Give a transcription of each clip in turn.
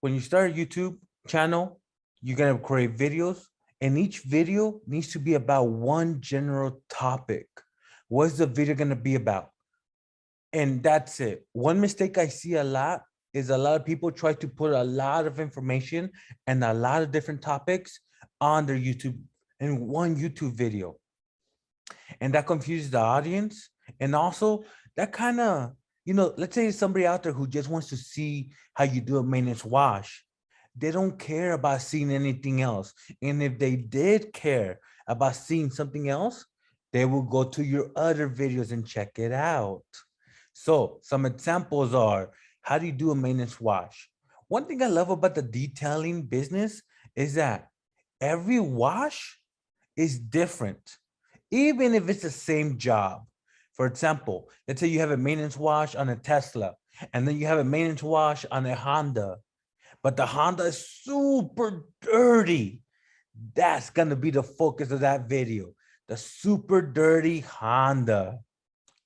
when you start a YouTube channel, you're gonna create videos, and each video needs to be about one general topic. What's the video gonna be about? And that's it. One mistake I see a lot is a lot of people try to put a lot of information and a lot of different topics on their YouTube in one YouTube video. And that confuses the audience. And also that kind of, let's say somebody out there who just wants to see how you do a maintenance wash. They don't care about seeing anything else. And if they did care about seeing something else, they will go to your other videos and check it out. So some examples are, how do you do a maintenance wash? One thing I love about the detailing business is that every wash is different, even if it's the same job. For example, let's say you have a maintenance wash on a Tesla, and then you have a maintenance wash on a Honda, but the Honda is super dirty. That's gonna be the focus of that video, the super dirty Honda.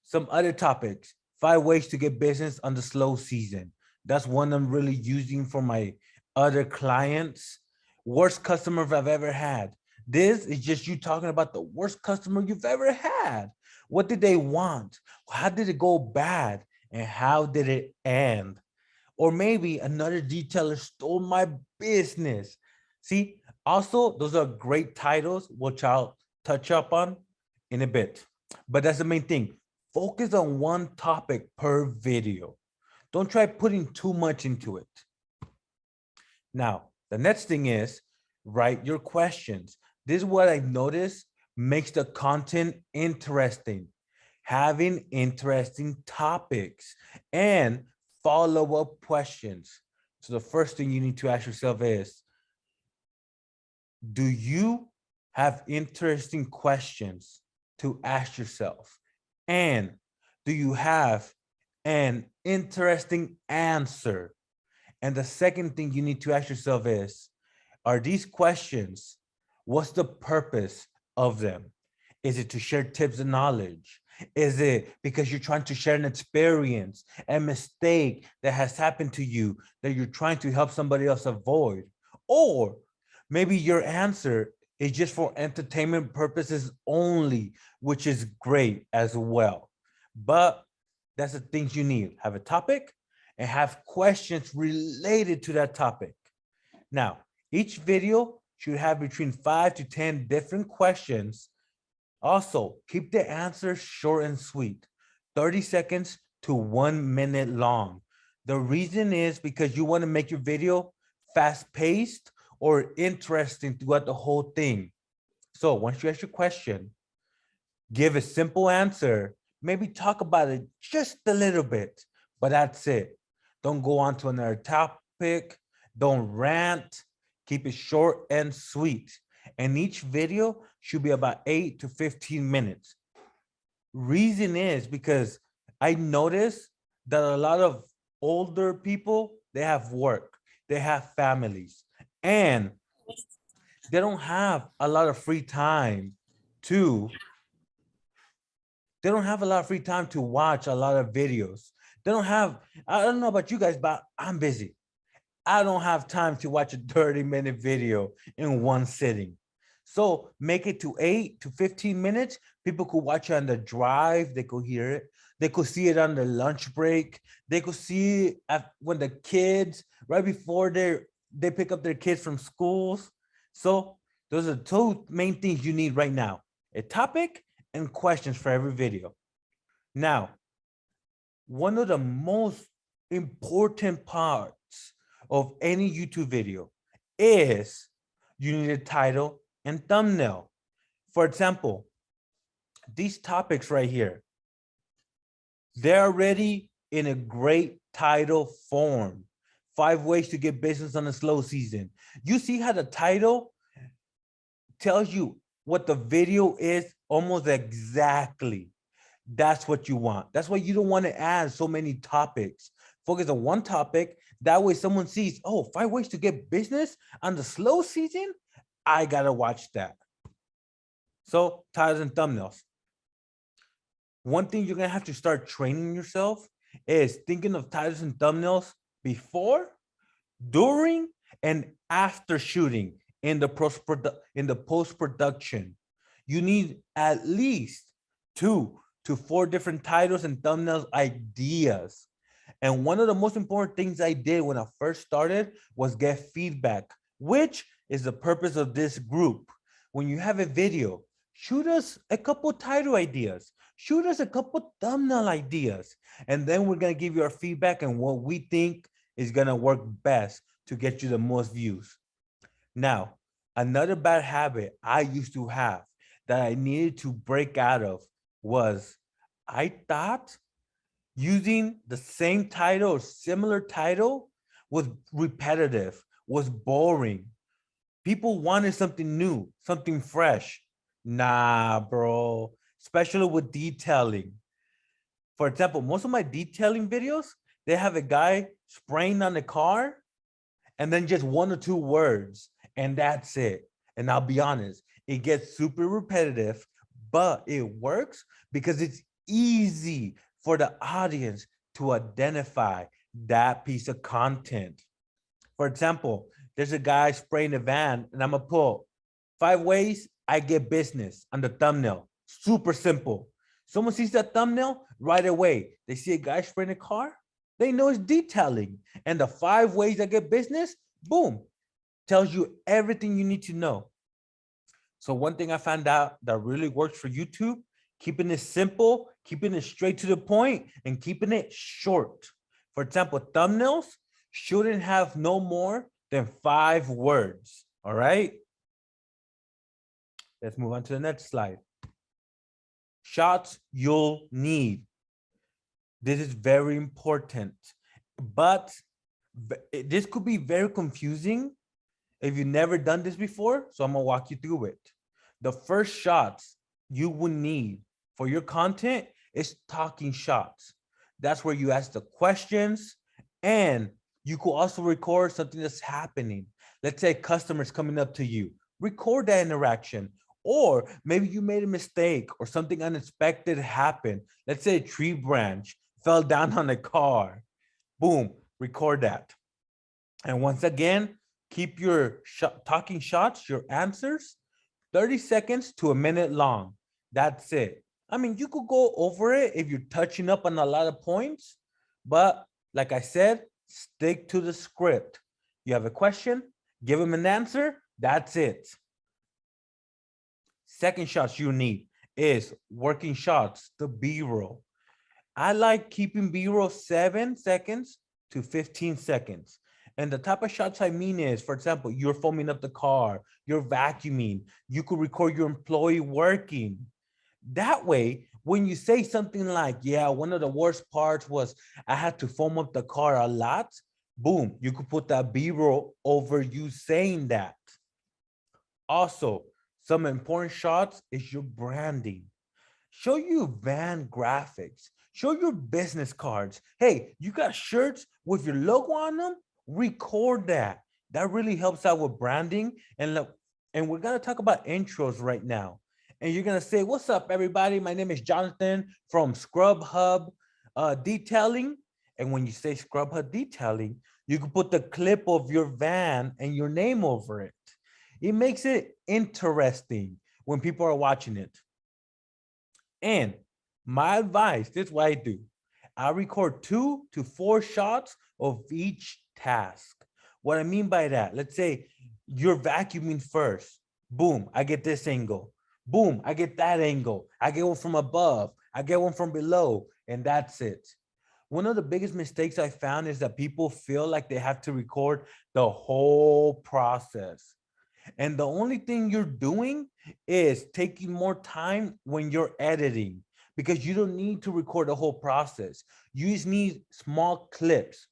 Some other topics, 5 ways to get business on the slow season. That's one I'm really using for my other clients. Worst customers I've ever had. This is just you talking about the worst customer you've ever had. What did they want? How did it go bad? And how did it end? Or maybe another detailer stole my business. See, also, those are great titles, which I'll touch up on in a bit. But that's the main thing. Focus on one topic per video. Don't try putting too much into it. Now, the next thing is write your questions. This is what I noticed makes the content interesting. Having interesting topics and follow-up questions. So the first thing you need to ask yourself is, do you have interesting questions to ask yourself? And do you have an interesting answer? And the second thing you need to ask yourself is, are these questions, what's the purpose of them? Is it to share tips and knowledge? Is it because you're trying to share an experience, a mistake that has happened to you that you're trying to help somebody else avoid? Or maybe your answer is just for entertainment purposes only, which is great as well. But that's the things you need. Have a topic and have questions related to that topic. Now, each video should have between 5 to 10 different questions. Also, keep the answers short and sweet, 30 seconds to 1 minute long. The reason is because you want to make your video fast-paced or interesting throughout the whole thing. So once you ask your question, give a simple answer, maybe talk about it just a little bit, but that's it. Don't go on to another topic. Don't rant. Keep it short and sweet. And each video should be about 8 to 15 minutes. Reason is because I noticed that a lot of older people, they have work, they have families, and they don't have a lot of free time to watch a lot of videos. They don't have, I don't know about you guys, but I'm busy. I don't have time to watch a 30-minute video in one sitting. So make it to 8 to 15 minutes. People could watch it on the drive. They could hear it. They could see it on the lunch break. They could see it when the kids, right before they pick up their kids from schools. So those are 2 main things you need right now: a topic and questions for every video. Now, one of the most important parts of any YouTube video is you need a title and thumbnail. For example, these topics right here, they're already in a great title form. 5 ways to get business on a slow season. You see how the title tells you what the video is almost exactly. That's what you want. That's why you don't want to add so many topics. Focus on one topic. That way someone sees, oh, 5 ways to get business on the slow season. I got to watch that. So titles and thumbnails. One thing you're going to have to start training yourself is thinking of titles and thumbnails before during and after shooting in the post-production. You need at least 2 to 4 different titles and thumbnails ideas. And one of the most important things I did when I first started was get feedback, which is the purpose of this group. When you have a video, shoot us a couple title ideas, shoot us a couple thumbnail ideas, and then we're gonna give you our feedback and what we think is gonna work best to get you the most views. Now, another bad habit I used to have that I needed to break out of was I thought using the same title or similar title was repetitive, was boring. People wanted something new, something fresh. Nah, bro, especially with detailing. For example, most of my detailing videos, they have a guy spraying on the car and then just 1 or 2 words, and that's it. And I'll be honest, it gets super repetitive, but it works because it's easy for the audience to identify that piece of content. For example, there's a guy spraying a van, and I'm gonna put 5 ways I get business on the thumbnail. Super simple. Someone sees that thumbnail right away. They see a guy spraying a car, they know it's detailing. And the 5 ways I get business, boom, tells you everything you need to know. So one thing I found out that really works for YouTube, keeping it simple, keeping it straight to the point, and keeping it short. For example, thumbnails shouldn't have no more than 5 words. All right. Let's move on to the next slide. Shots you'll need. This is very important, but this could be very confusing if you've never done this before. So I'm gonna walk you through it. The first shots you will need for your content is talking shots. That's where you ask the questions, and you could also record something that's happening. Let's say customers coming up to you, record that interaction. Or maybe you made a mistake or something unexpected happened. Let's say a tree branch fell down on a car. Boom, record that. And once again, keep your talking shots, your answers, 30 seconds to a minute long. That's it. I mean, you could go over it if you're touching up on a lot of points, but like I said, stick to the script. You have a question, give them an answer, that's it. Second shots you need is working shots, the B-roll. I like keeping B-roll 7 seconds to 15 seconds. And the type of shots I mean is, for example, you're foaming up the car, you're vacuuming, you could record your employee working. That way, when you say something like, yeah, one of the worst parts was I had to foam up the car a lot, boom, you could put that B-roll over you saying that. Also, some important shots is your branding. Show your van graphics. Show your business cards. Hey, you got shirts with your logo on them? Record that. That really helps out with branding. And we're gonna talk about intros right now. And you're gonna say, "What's up, everybody? My name is Jonathan from Scrub Hub Detailing." And when you say Scrub Hub Detailing, you can put the clip of your van and your name over it. It makes it interesting when people are watching it. And my advice, this is what I do. I record 2 to 4 shots of each task. What I mean by that, let's say you're vacuuming first. Boom, I get this angle. Boom, I get that angle. I get one from above. I get one from below, and that's it. One of the biggest mistakes I found is that people feel like they have to record the whole process. And the only thing you're doing is taking more time when you're editing, because you don't need to record the whole process. You just need small clips.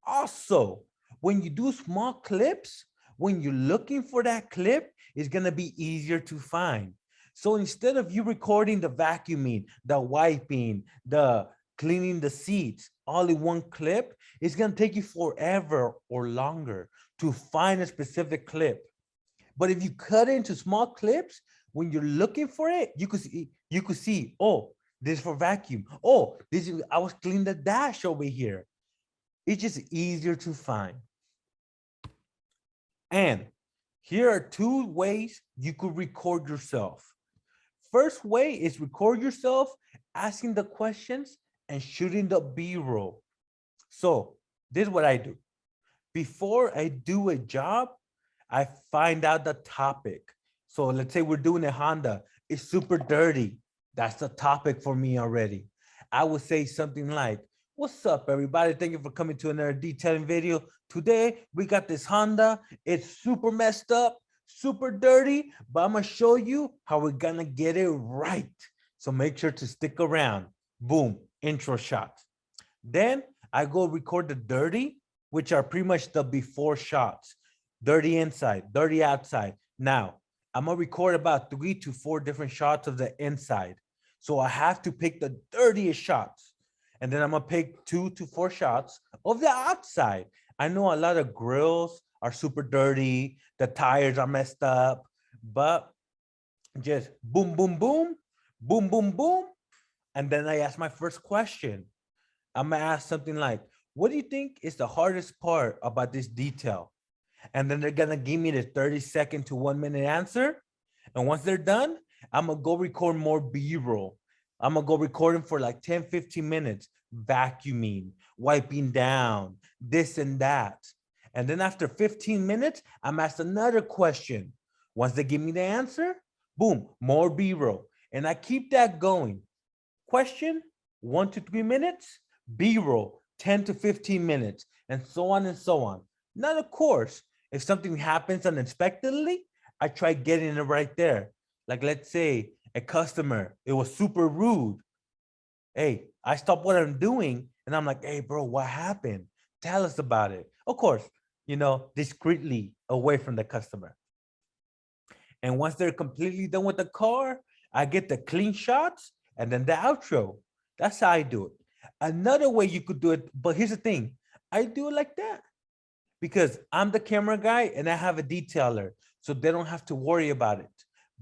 Also, when you do small clips, when you're looking for that clip, it's going to be easier to find. So instead of you recording the vacuuming, the wiping, the cleaning the seats all in one clip, it's going to take you forever or longer to find a specific clip. But if you cut it into small clips, when you're looking for it, you could see, oh, this is for vacuum. Oh, this is, I was cleaning the dash over here. It's just easier to find. And here are two ways you could record yourself. First way is record yourself asking the questions and shooting the B-roll. So this is what I do. Before I do a job, I find out the topic. So let's say we're doing a Honda. It's super dirty. That's the topic for me already. I would say something like, what's up, everybody? Thank you for coming to another detailing video. Today, we got this Honda. It's super messed up, super dirty, but I'm going to show you how we're going to get it right. So make sure to stick around. Boom, intro shot. Then I go record the dirty, which are pretty much the before shots. Dirty inside, dirty outside. Now, I'm gonna record about 3 to 4 different shots of the inside. So I have to pick the dirtiest shots. And then I'm gonna pick 2 to 4 shots of the outside. I know a lot of grills are super dirty. The tires are messed up, but just boom, boom, boom, boom, boom, boom. And then I ask my first question. I'm gonna ask something like, what do you think is the hardest part about this detail? And then they're gonna give me the 30-second to 1 minute answer. And once they're done, I'm gonna go record more B-roll. I'm gonna go recording for like 10, 15 minutes, vacuuming, wiping down, this and that. And then after 15 minutes, I'm asked another question. Once they give me the answer, boom, more B-roll. And I keep that going. Question, 1 to 3 minutes, B-roll, 10 to 15 minutes, and so on and so on. Now, of course, if something happens unexpectedly, I try getting it right there. Like, let's say a customer, it was super rude. Hey, I stop what I'm doing and I'm like, hey, bro, what happened? Tell us about it. Of course, discreetly away from the customer. And once they're completely done with the car, I get the clean shots and then the outro. That's how I do it. Another way you could do it, but here's the thing, I do it like that because I'm the camera guy and I have a detailer, so they don't have to worry about it.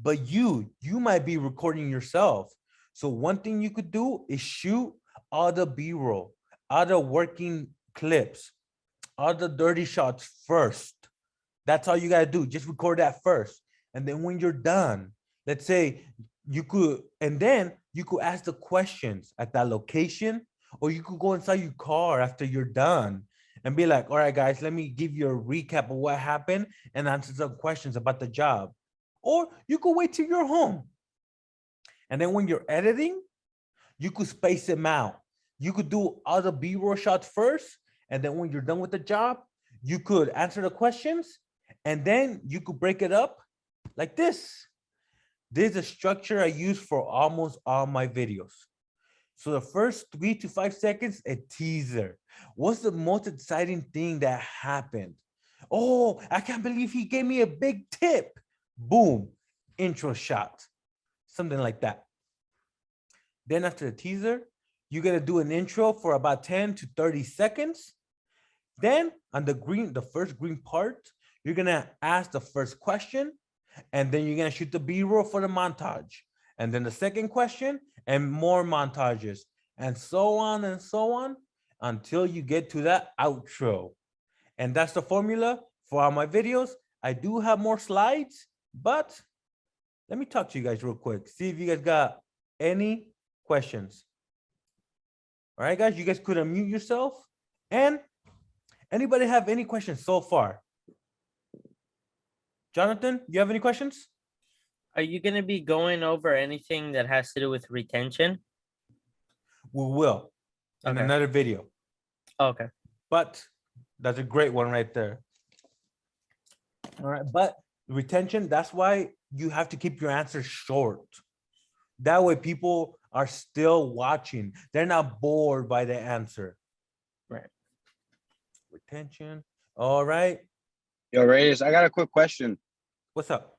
But you might be recording yourself. So one thing you could do is shoot all the B-roll, all the working clips, all the dirty shots first. That's all you got to do. Just record that first. And then when you're done, let's say you could, and then you could ask the questions at that location, or you could go inside your car after you're done and be like, all right, guys, let me give you a recap of what happened and answer some questions about the job. Or you could wait till you're home. And then when you're editing, you could space them out. You could do all the B-roll shots first. And then when you're done with the job, you could answer the questions. And then you could break it up like this. This is a structure I use for almost all my videos. So the first 3 to 5 seconds, a teaser. What's the most exciting thing that happened? Oh, I can't believe he gave me a big tip. Boom, intro shot. Something like that. Then after the teaser, you're gonna do an intro for about 10 to 30 seconds. Then on the first green part, you're gonna ask the first question, and then you're gonna shoot the B-roll for the montage. And then the second question and more montages, and so on until you get to that outro. And that's the formula for all my videos. I do have more slides, but let me talk to you guys real quick. See if you guys got any questions. All right, guys, you guys could unmute yourself. And anybody have any questions so far? Jonathan, you have any questions? Are you going to be going over anything that has to do with retention? We will in another video. Okay. But that's a great one right there. All right, but retention, that's why you have to keep your answers short. That way people are still watching. They're not bored by the answer. Right. Retention. All right. Yo, Reyes, I got a quick question. What's up?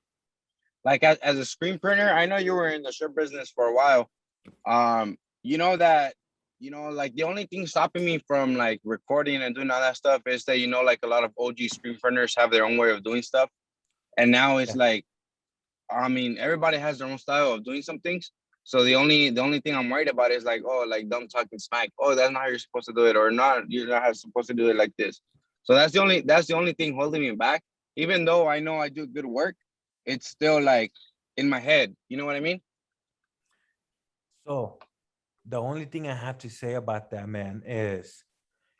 Like as a screen printer, I know you were in the shirt business for a while. You know that, like the only thing stopping me from like recording and doing all that stuff is that, like a lot of OG screen printers have their own way of doing stuff. And now it's like, I mean, everybody has their own style of doing some things. So the only thing I'm worried about is like, oh, like them talking smack. Oh, that's not how you're supposed to do it, or not. You're not supposed to do it like this. So that's the only thing holding me back. even though I know I do good work, it's still like in my head. You know what I mean? So the only thing I have to say about that, man, is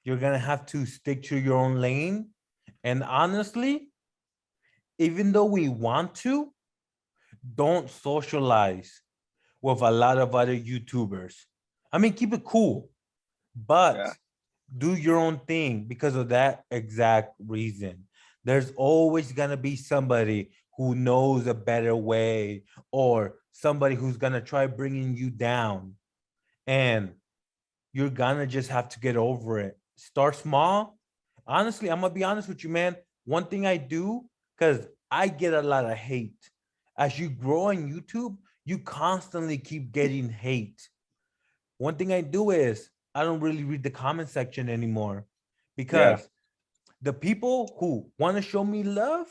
you're gonna have to stick to your own lane. And honestly, even though we want to, don't socialize with a lot of other YouTubers. I mean, keep it cool, but Yeah. do your own thing because of that exact reason. There's always gonna be somebody who knows a better way or somebody who's gonna try bringing you down. And you're gonna just have to get over it. Start small. Honestly, I'm gonna be honest with you, man. One thing I do, because I get a lot of hate. As you grow on YouTube, you constantly keep getting hate. One thing I do is I don't really read the comment section anymore Yeah. because the people who want to show me love,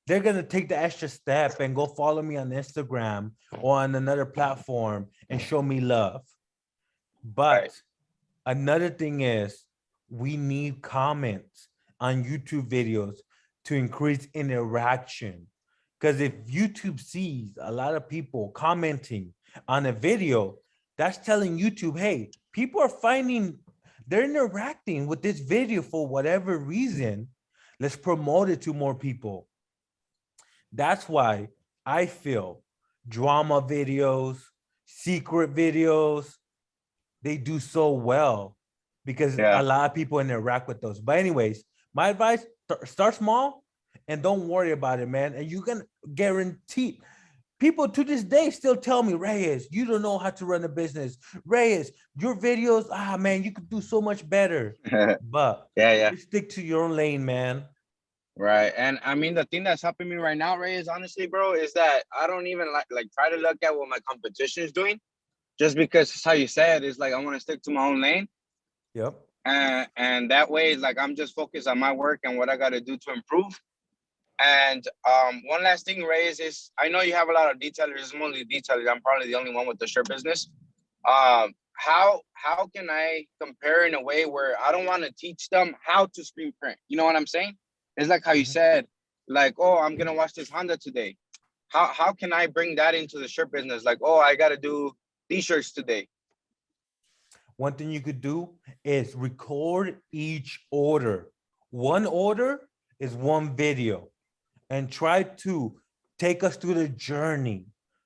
they're gonna take the extra step and go follow me on Instagram or on another platform and show me love. Right. But another thing is we need comments on YouTube videos to increase interaction. Because if YouTube sees a lot of people commenting on a video, that's telling YouTube, hey, people are finding, they're interacting with this video for whatever reason. Let's promote it to more people. That's why I feel drama videos, secret videos, they do so well because Yeah. a lot of people interact with those. But anyways, my advice, start small and don't worry about it, man. And you can guarantee people to this day still tell me, Reyes, you don't know how to run a business. Reyes, your videos, man, you could do so much better. But Yeah, yeah. just stick to your own lane, man. Right. And I mean, the thing that's helping me right now, Ray, is honestly, bro, is that I don't even like try to look at what my competition is doing, just because it's how you said, it's like I want to stick to my own lane. Yep. And that way, it's like I'm just focused on my work and what I got to do to improve. And one last thing, Ray, is I know you have a lot of detailers. It's mostly detailers. I'm probably the only one with the shirt business. How can I compare in a way where I don't want to teach them how to screen print? You know what I'm saying? It's like how you Mhm. said, like, oh, I'm gonna wash this Honda today. How can I bring that into the shirt business? Like, oh, I gotta do t-shirts today. One thing you could do is record each order. One order is one video and try to take us through the journey.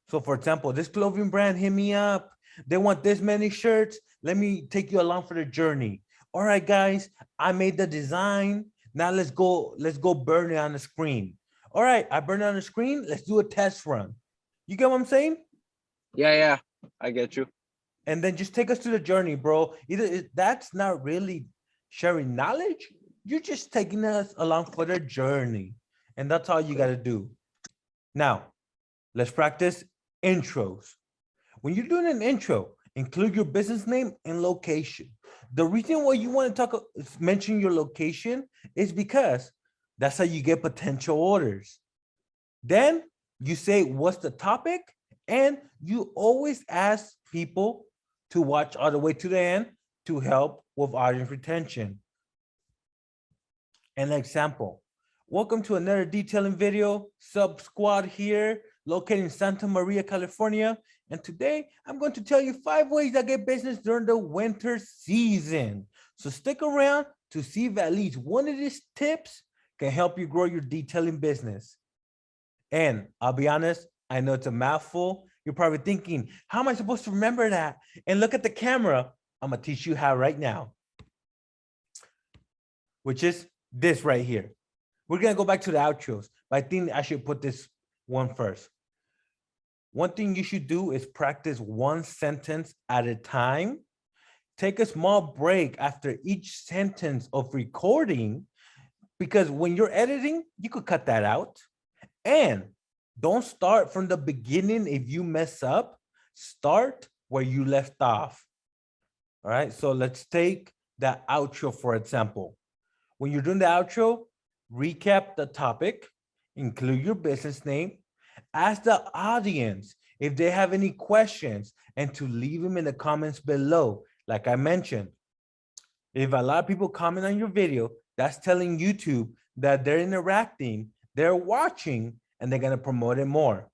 So for example, this clothing brand hit me up. They want this many shirts. Let me take you along for the journey. All right, guys, I made the design. Now let's go burn it on the screen. All right, I burned it on the screen. Let's do a test run. You get what I'm saying? Yeah, yeah, I get you. And then just take us through the journey, bro. Either that's not really sharing knowledge, you're just taking us along for the journey. And that's all you got to do. Now, let's practice intros. When you're doing an intro, include your business name and location. The reason why you want to mention your location is because that's how you get potential orders. Then you say, what's the topic? And you always ask people to watch all the way to the end to help with audience retention. An example, welcome to another detailing video, Sub Squad here, located in Santa Maria, California. And today I'm going to tell you 5 ways I get business during the winter season. So stick around to see if at least one of these tips can help you grow your detailing business. And I'll be honest, I know it's a mouthful. You're probably thinking, how am I supposed to remember that? And look at the camera. I'm gonna teach you how right now, which is this right here. We're gonna go back to the outros, but I think I should put this one first. One thing you should do is practice one sentence at a time. Take a small break after each sentence of recording, because when you're editing, you could cut that out. And don't start from the beginning. If you mess up, start where you left off. All right, so let's take the outro, for example. When you're doing the outro, recap the topic, include your business name, ask the audience if they have any questions, and to leave them in the comments below. Like I mentioned, if a lot of people comment on your video, that's telling YouTube that they're interacting, they're watching, and they're gonna promote it more.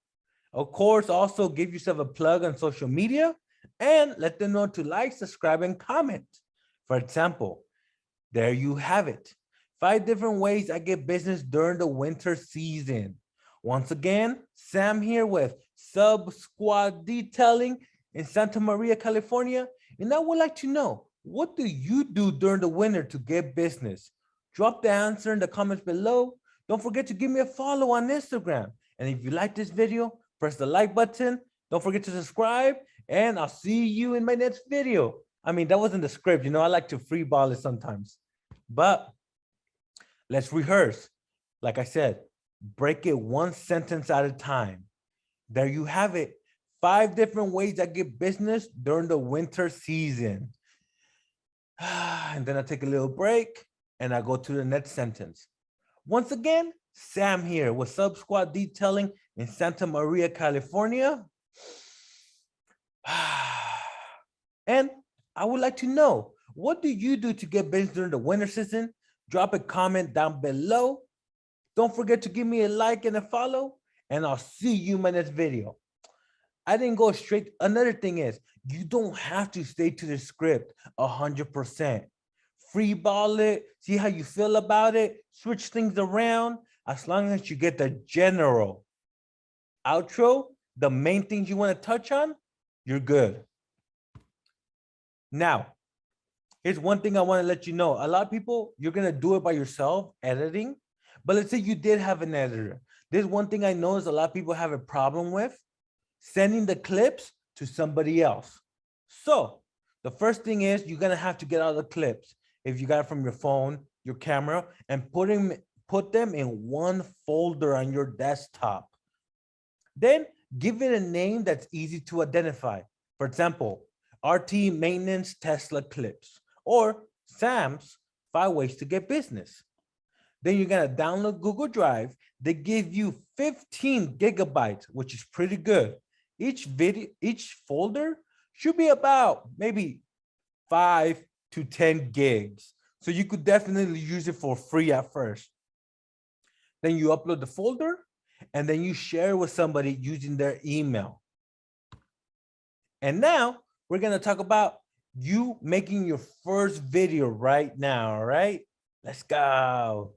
Of course, also give yourself a plug on social media and let them know to like, subscribe, and comment. For example, there you have it. 5 different ways I get business during the winter season. Once again, Sam here with Sub Squad Detailing in Santa Maria, California. And I would like to know, what do you do during the winter to get business? Drop the answer in the comments below. Don't forget to give me a follow on Instagram. And if you like this video, press the like button. Don't forget to subscribe. And I'll see you in my next video. I mean, that wasn't the script. You know, I like to freeball it sometimes. But let's rehearse. Like I said, break it one sentence at a time. There you have it. 5 different ways I get business during the winter season. And then I take a little break and I go to the next sentence. Once again, Sam here with Sub Squad Detailing in Santa Maria, California. And I would like to know, what do you do to get business during the winter season? Drop a comment down below. Don't forget to give me a like and a follow, and I'll see you in my next video. I didn't go straight. Another thing is, you don't have to stay to the script 100%. Free ball it, see how you feel about it, switch things around, as long as you get the general outro, the main things you want to touch on, you're good. Now, here's one thing I want to let you know. A lot of people, you're going to do it by yourself, editing. But let's say you did have an editor. There's one thing I know is a lot of people have a problem with sending the clips to somebody else. So the first thing is you're going to have to get all the clips. If you got it from your phone, your camera, and put them in one folder on your desktop. Then give it a name that's easy to identify. For example, RT Maintenance Tesla Clips, or Sam's 5 Ways to Get Business. Then you're gonna download Google Drive. They give you 15 gigabytes, which is pretty good. Each folder should be about maybe 5 to 10 gigs. So you could definitely use it for free at first. Then you upload the folder and then you share with somebody using their email. And now we're gonna talk about you making your first video right now, all right? Let's go.